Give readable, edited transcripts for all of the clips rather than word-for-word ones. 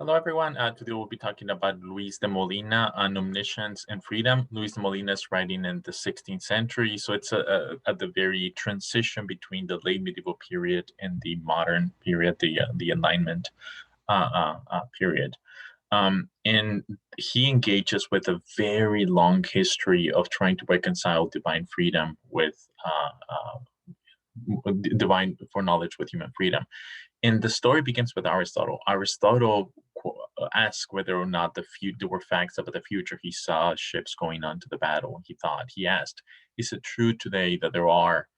Hello, everyone. Today we'll be talking about Luis de Molina on Omniscience and Freedom. Luis de Molina is writing in the 16th century, so it's at the very transition between the late medieval period and the modern period, the Enlightenment period. And he engages with a very long history of trying to reconcile divine freedom with divine foreknowledge with human freedom. And the story begins with Aristotle. Aristotle asked whether or not there were facts about the future. He saw ships going on to the battle. He asked, is it true today that there are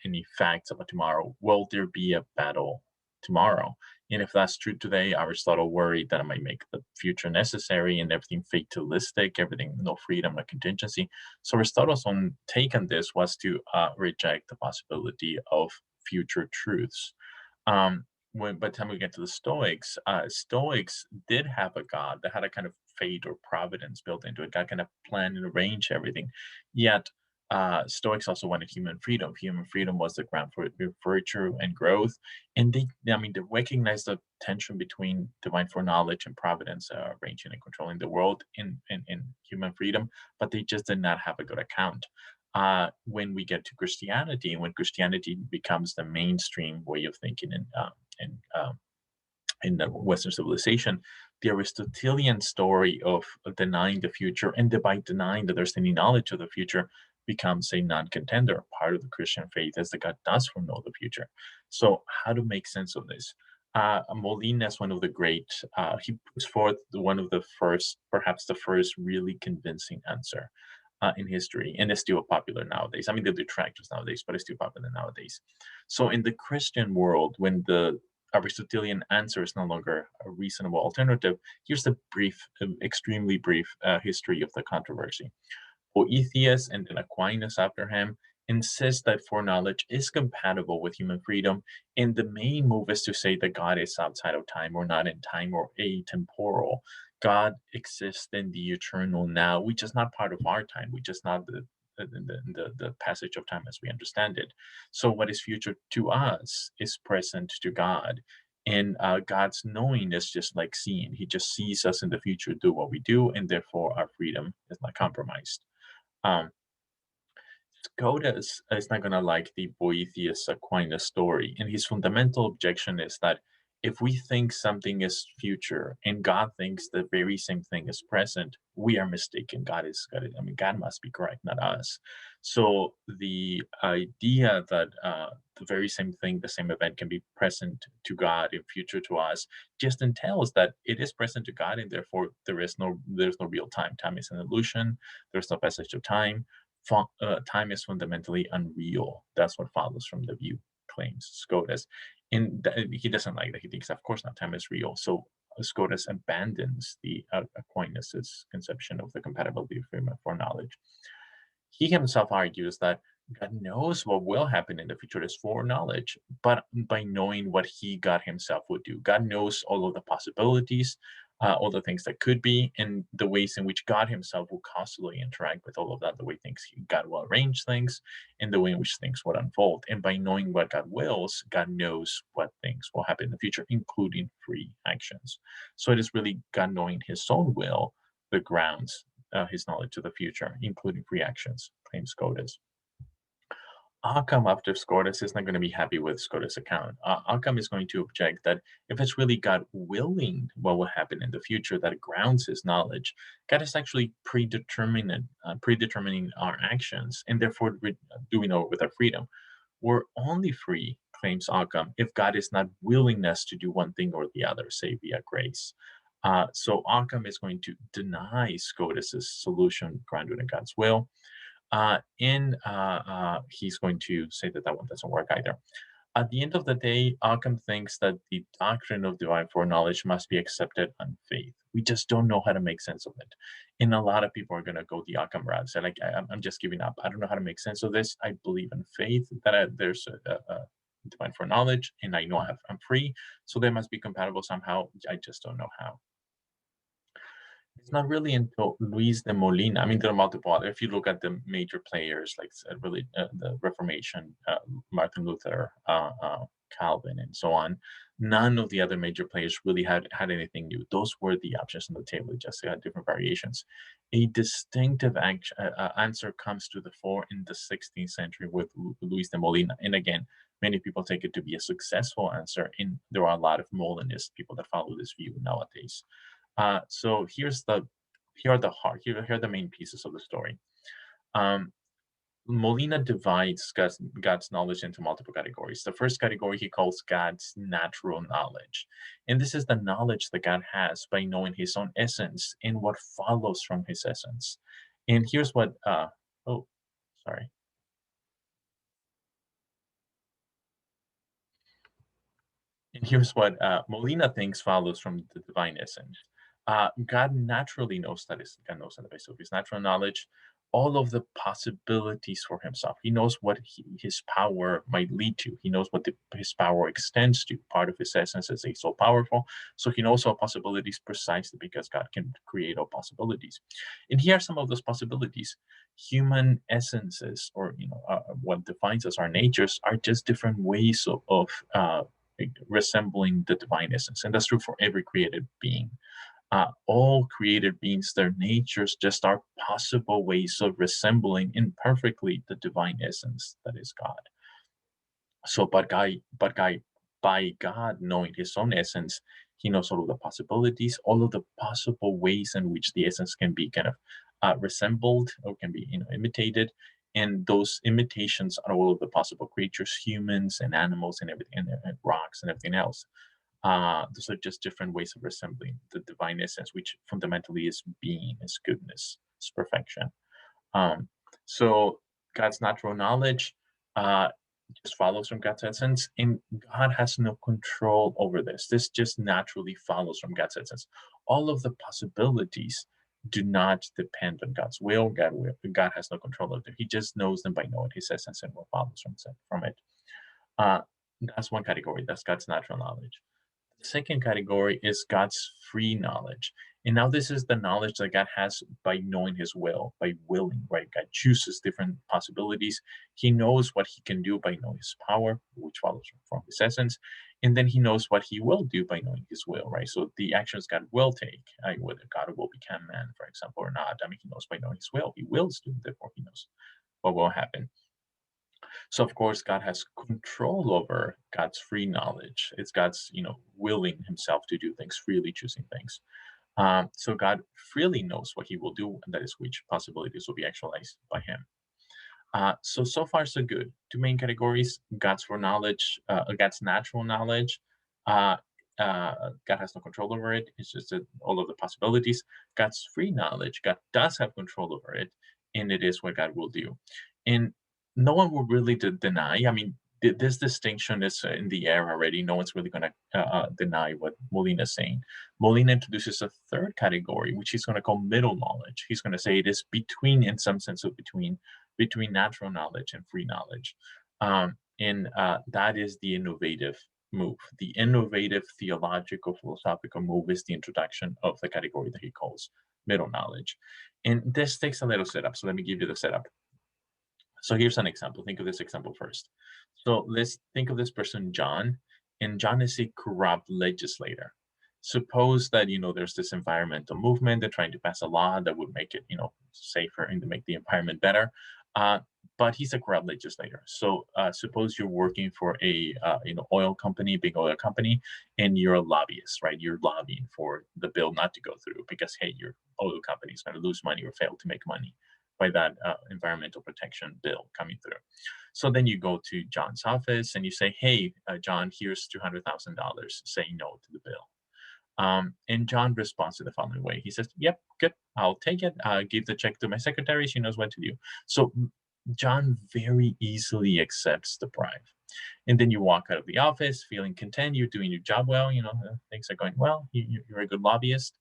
any facts about tomorrow? Will there be a battle tomorrow? And if that's true today, Aristotle worried that it might make the future necessary and everything fatalistic, everything no freedom, no contingency. So Aristotle's own take on this was to reject the possibility of future truths. By the time we get to the Stoics, Stoics did have a god that had a kind of fate or providence built into it. God kind of planned and arranged everything. Yet, Stoics also wanted human freedom. Human freedom was the ground for virtue and growth. And they recognized the tension between divine foreknowledge and providence, arranging and controlling the world in human freedom, but they just did not have a good account. When we get to Christianity, when Christianity becomes the mainstream way of thinking in, um, in the Western civilization, the Aristotelian story of denying the future and by denying that there's any knowledge of the future becomes a non-contender. Part of the Christian faith is that God does foreknow the future. So how to make sense of this? Molina is one of the great, he puts forth one of the first, perhaps the first really convincing answer in history, and it's still popular nowadays. I mean, they do detractors nowadays, but it's still popular nowadays. So in the Christian world, when the Aristotelian answer is no longer a reasonable alternative, here's the brief, extremely brief history of the controversy. Boethius and then Aquinas after him insist that foreknowledge is compatible with human freedom, and the main move is to say that God is outside of time or not in time or atemporal. God exists in the eternal now, which is not part of our time, which is not the passage of time as we understand it. So what is future to us is present to God. And God's knowing is just like seeing. He just sees us in the future do what we do, and therefore our freedom is not compromised. Um, Scotus is not going to like the Boethius Aquinas story, and his fundamental objection is that if we think something is future and God thinks the very same thing is present, we are mistaken. I mean, God must be correct, not us. So the idea that the very same thing, the same event, can be present to God and future to us, just entails that it is present to God, and therefore there's no real time. Time is an illusion. There's no passage of time. Time is fundamentally unreal. That's what follows from the view, claims Scotus. And he doesn't like that. He thinks, of course not, time is real. So Scotus abandons the Aquinas' conception of the compatibility of freedom for knowledge. He himself argues that God knows what will happen in the future is foreknowledge, but by knowing what God himself would do. God knows all of the possibilities, all the things that could be, and the ways in which God himself will constantly interact with all of that, the way God will arrange things, and the way in which things would unfold. And by knowing what God wills, God knows what things will happen in the future, including free actions. So it is really God knowing his own will that grounds his knowledge of the future, including free actions, claims Scotus. Occam, after Scotus, is not going to be happy with Scotus' account. Occam is going to object that if it's really God willing what will happen in the future that grounds his knowledge, God is actually predetermining our actions, and therefore doing away with our freedom. We're only free, claims Occam, if God is not willing us to do one thing or the other, say via grace. So Occam is going to deny Scotus's solution grounded in God's will. He's going to say that that one doesn't work either. At the end of the day, Occam thinks that the doctrine of divine foreknowledge must be accepted on faith. We just don't know how to make sense of it. And a lot of people are going to go the Occam route. Say, like, I'm just giving up. I don't know how to make sense of this. I believe in faith that there's a divine foreknowledge, and I know I'm free. So they must be compatible somehow. I just don't know how. It's not really until Luis de Molina. I mean, there are multiple other. If you look at the major players, like really the Reformation, Martin Luther, Calvin, and so on. None of the other major players really had anything new. Those were the options on the table, just they had different variations. A distinctive answer comes to the fore in the 16th century with Luis de Molina. And again, many people take it to be a successful answer, and there are a lot of Molinist people that follow this view nowadays. So here are the main pieces of the story. Um, Molina divides God's knowledge into multiple categories. The first category he calls God's natural knowledge. And this is the knowledge that God has by knowing his own essence and what follows from his essence. And here's what, oh, sorry. And here's what Molina thinks follows from the divine essence. God naturally knows that God knows on the basis of his natural knowledge all of the possibilities for himself. He knows what his power might lead to. He knows what his power extends to. Part of his essence is he's so powerful, so he knows all possibilities precisely because God can create all possibilities. And here are some of those possibilities. Human essences, or what defines us, our natures, are just different ways of resembling the divine essence. And that's true for every created being. All created beings, their natures just are possible ways of resembling imperfectly the divine essence that is God. So, by God knowing his own essence, he knows all of the possibilities, all of the possible ways in which the essence can be kind of resembled or can be imitated. And those imitations are all of the possible creatures, humans and animals and everything, and rocks and everything else. Those are just different ways of resembling the divine essence, which fundamentally is being, is goodness, is perfection. Um, so God's natural knowledge uh, just follows from God's essence, and God has no control over this. This just naturally follows from God's essence. All of the possibilities do not depend on God's will. God has no control over them. He just knows them by knowing His essence and what follows from it. Uh, that's one category. That's God's natural knowledge. The second category is God's free knowledge. And now this is the knowledge that God has by knowing his will, by willing, right? God chooses different possibilities. He knows what he can do by knowing his power, which follows from his essence. And then he knows what he will do by knowing his will, right? So the actions God will take, whether God will become man, for example, or not, I mean, he knows by knowing his will. He wills to, therefore he knows what will happen. So of course, God has control over God's free knowledge. It's God's, willing himself to do things, freely choosing things. So God freely knows what he will do, and that is which possibilities will be actualized by him. So far so good. Two main categories: God's foreknowledge, God's natural knowledge. Uh, God has no control over it. It's just that all of the possibilities. God's free knowledge. God does have control over it, and it is what God will do. And no one will really deny. I mean, this distinction is in the air already. No one's really going to deny what Molina is saying. Molina introduces a third category, which he's going to call middle knowledge. He's going to say it is between, in some sense of between natural knowledge and free knowledge. And that is the innovative move. The innovative theological philosophical move is the introduction of the category that he calls middle knowledge. And this takes a little setup. So let me give you the setup. So here's an example. Think of this example first. So let's think of this person, John, and John is a corrupt legislator. Suppose that there's this environmental movement. They're trying to pass a law that would make it safer and to make the environment better. Uh, but he's a corrupt legislator. So suppose you're working for a oil company, big oil company, and you're a lobbyist, right? You're lobbying for the bill not to go through because hey, your oil company is going to lose money or fail to make money by that environmental protection bill coming through. So then you go to John's office and you say, "Hey, John, here's $200,000. Say no to the bill." And John responds in the following way. He says, "Yep, good. I'll take it. Give the check to my secretary. She knows what to do." So John very easily accepts the bribe. And then you walk out of the office feeling content. You're doing your job well. Things are going well. You're a good lobbyist.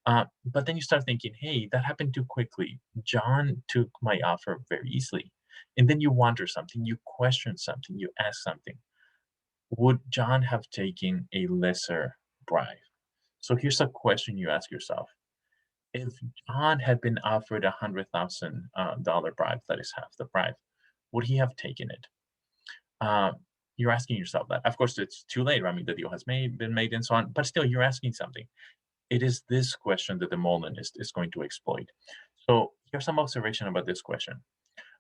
But then you start thinking, hey, that happened too quickly. John took my offer very easily. And then you wonder something, you question something, you ask something. Would John have taken a lesser bribe? So here's a question you ask yourself. If John had been offered $100,000 bribe, that is half the bribe, would he have taken it? Uh, You're asking yourself that. Of course, it's too late. I mean, the deal has been made and so on, but still, you're asking something. It is this question that the Molinist is going to exploit. So here's some observation about this question.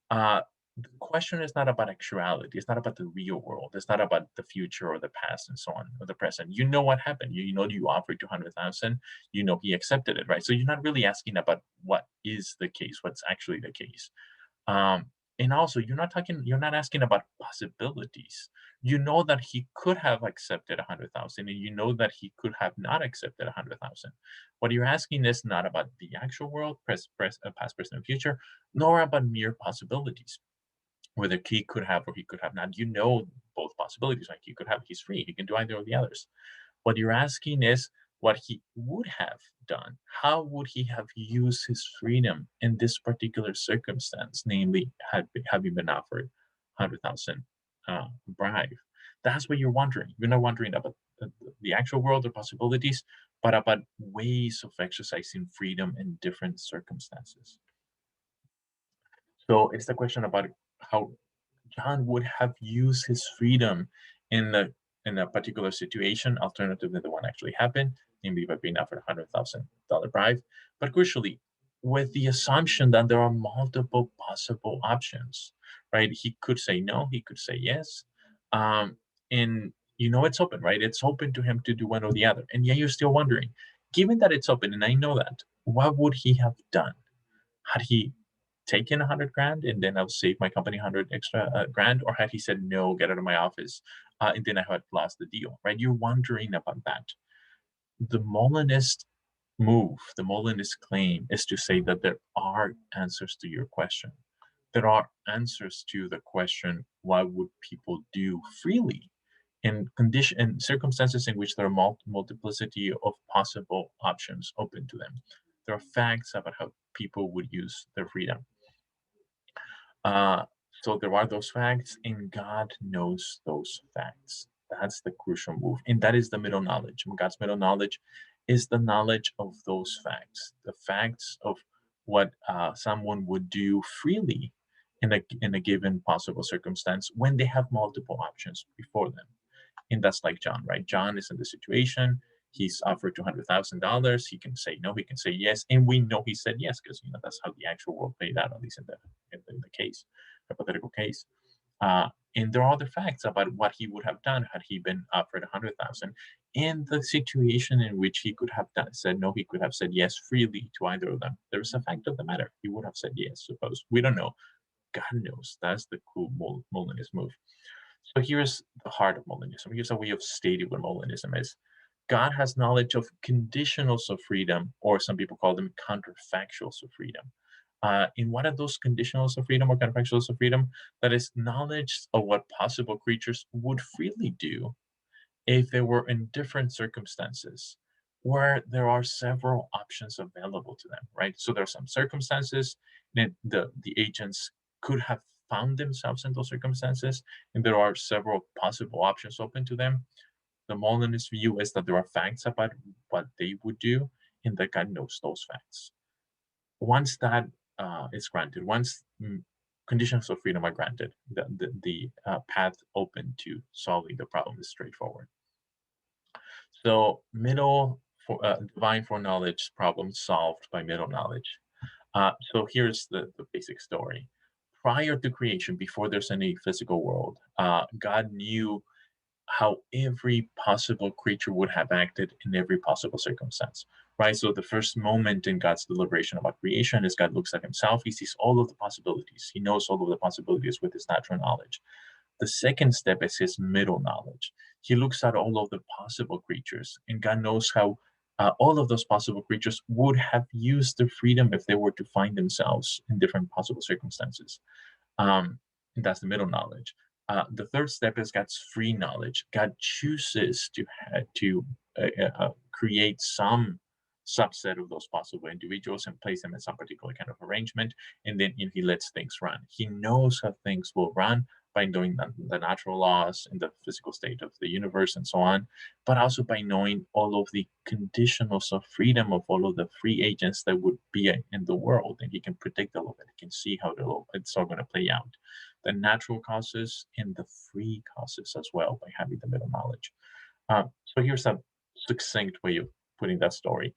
Uh, the question is not about actuality. It's not about the real world. It's not about the future or the past and so on, or the present. You know what happened. You know you offered 200,000. You know he accepted it, right? So you're not really asking about what is the case, what's actually the case. Um, and also, you're not asking about possibilities. You know that he could have accepted 100,000, and you know that he could have not accepted 100,000. What you're asking is not about the actual world, past, present, and future, nor about mere possibilities, whether he could have or he could have not. You know both possibilities. Like he could have, he's free. He can do either of the others. What you're asking is what he would have done. How would he have used his freedom in this particular circumstance, namely, having been offered 100,000 bribe? That's what you're wondering. You're not wondering about the actual world or possibilities, but about ways of exercising freedom in different circumstances. So it's the question about how John would have used his freedom in a particular situation, alternative to the one actually happened, namely by being offered $100,000 bribe. But crucially, with the assumption that there are multiple possible options, right? He could say no, he could say yes. Um, and it's open, right? It's open to him to do one or the other. And yet you're still wondering, given that it's open, and I know that, what would he have done? Had he taken 100 grand and then I'll save my company 100 extra grand, or had he said no, get out of my office, and then I had lost the deal, right? You're wondering about that. The Molinist the Molinist claim is to say that there are answers to your question. There are answers to the question, what would people do freely in circumstances in which there are multiplicity of possible options open to them. There are facts about how people would use their freedom. Uh, so there are those facts, and God knows those facts. That's the crucial move. And that is the middle knowledge. God's middle knowledge is the knowledge of those facts, the facts of what someone would do freely in a given possible circumstance when they have multiple options before them. And that's like John, right? John is in the situation. He's offered $200,000. He can say no. He can say yes, and we know he said yes because that's how the actual world played out, at least in the case, hypothetical case. And there are other facts about what he would have done had he been offered 100,000. In the situation in which he could have said no, he could have said yes freely to either of them. There is a fact of the matter. He would have said yes. Suppose we don't know. God knows. That's the cool Molinist move. So here's the heart of Molinism. Here's a way of stating what Molinism is. God has knowledge of conditionals of freedom, or some people call them counterfactuals of freedom. In one of those conditionals of freedom or counterfactuals of freedom, that is knowledge of what possible creatures would freely do if they were in different circumstances where there are several options available to them, right? So there are some circumstances that the agents could have found themselves in those circumstances, and there are several possible options open to them. The Molinist view is that there are facts about what they would do, and that God knows those facts. Once that is granted, once conditions of freedom are granted, the path open to solving the problem is straightforward. So middle for divine foreknowledge problem solved by middle knowledge. So here's the basic story. Prior to creation, before there's any physical world, God knew how every possible creature would have acted in every possible circumstance, right? So the first moment in God's deliberation about creation is God looks at himself. He sees all of the possibilities. He knows all of the possibilities with his natural knowledge. The second step is his middle knowledge. He looks at all of the possible creatures, and God knows how all of those possible creatures would have used their freedom if they were to find themselves in different possible circumstances. And that's the middle knowledge. The third step is God's free knowledge. God chooses to create some subset of those possible individuals and place them in some particular kind of arrangement, and then he lets things run. He knows how things will run by knowing the natural laws and the physical state of the universe and so on, but also by knowing all of the conditionals of freedom of all of the free agents that would be in the world, and he can predict all of it. He can see how it's all going to play out. the natural causes and the free causes as well by having the middle knowledge. So here's a succinct way of putting that story.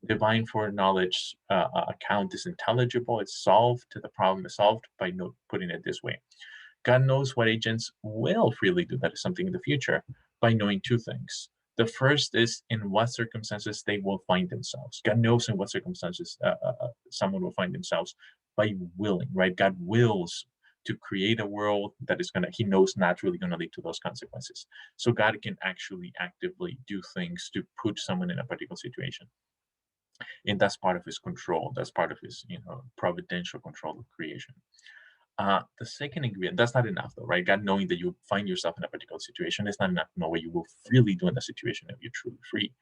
Divine foreknowledge account is intelligible, it's solved, the problem is solved by putting it this way. God knows what agents will freely do, that is something in the future, by knowing two things. The first is in what circumstances they will find themselves. God knows in what circumstances someone will find themselves by willing, right? God wills to create a world that is he knows naturally going to lead to those consequences. So God can actually actively do things to put someone in a particular situation. And that's part of his control. That's part of his, providential control of creation. The second ingredient, that's not enough though, right? God knowing that you find yourself in a particular situation is not enough to know what you will freely do in the situation if you're truly free.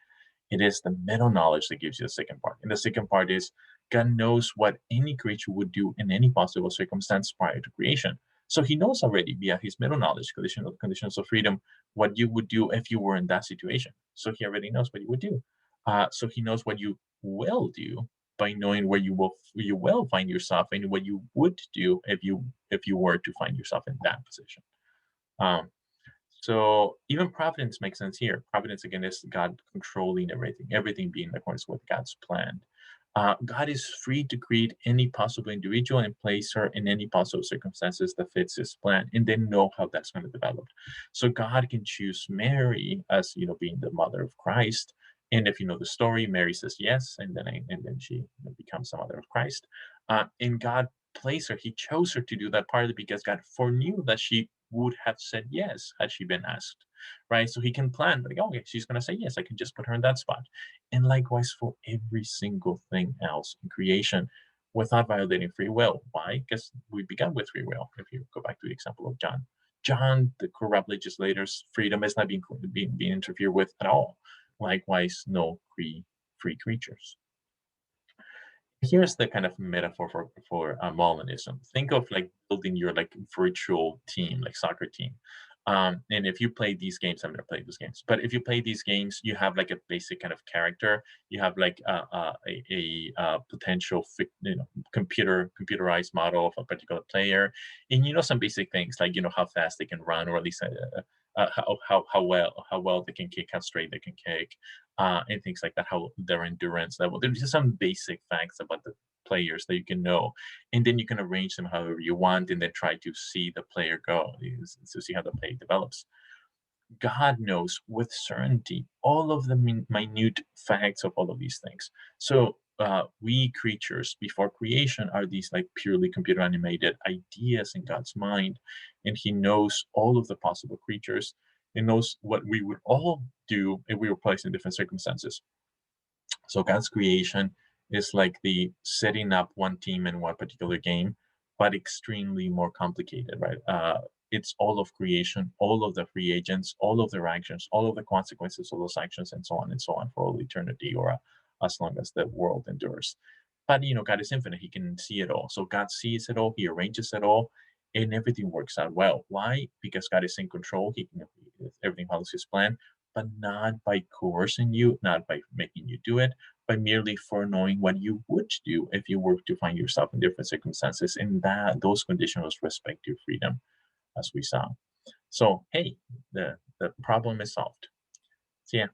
It is the meta knowledge that gives you the second part. And the second part is God knows what any creature would do in any possible circumstance prior to creation. So he knows already via his meta knowledge, conditions of freedom, what you would do if you were in that situation. So he already knows what you would do. So he knows what you will do by knowing where you will find yourself and what you would do if you were to find yourself in that position. Um, so even providence makes sense here. Providence again is God controlling everything being in accordance with God's plan. God is free to create any possible individual and place her in any possible circumstances that fits his plan, and then know how that's going to develop. So God can choose Mary as being the mother of Christ, and if you know the story, Mary says yes, and then she becomes the mother of Christ. And God placed her; He chose her to do that partly because God foreknew that she would have said yes had she been asked, right? So He can plan, like, okay, she's going to say yes. I can just put her in that spot. And likewise for every single thing else in creation without violating free will. Why? Because we began with free will. If you go back to the example of John. John, the corrupt legislator's freedom is not being interfered with at all. Likewise, no free creatures. Here's the kind of metaphor for Molinism. Think of like building your like virtual team, like soccer team. And if you play these games, I've never played these games, but if you play these games, you have like a basic kind of character. You have like potential, computerized model of a particular player, and some basic things like how fast they can run, or at least how well they can kick, how straight they can kick, and things like that, how their endurance level. There's just some basic facts about the players that you can know, and then you can arrange them however you want, and then try to see the player go, to see how the play develops. God knows with certainty all of the minute facts of all of these things. So we creatures before creation are these like purely computer animated ideas in God's mind, and He knows all of the possible creatures. He knows what we would all do if we were placed in different circumstances. So God's creation is like the setting up one team in one particular game, but extremely more complicated, right? It's all of creation, all of the free agents, all of their actions, all of the consequences of those actions, and so on and so on for all eternity, or as long as the world endures. But God is infinite; He can see it all. So God sees it all; He arranges it all, and everything works out well. Why? Because God is in control. Everything follows His plan, but not by coercing you, not by making you do it, but merely for knowing what you would do if you were to find yourself in different circumstances, and that those conditions respect your freedom, as we saw. So hey, the problem is solved. See ya.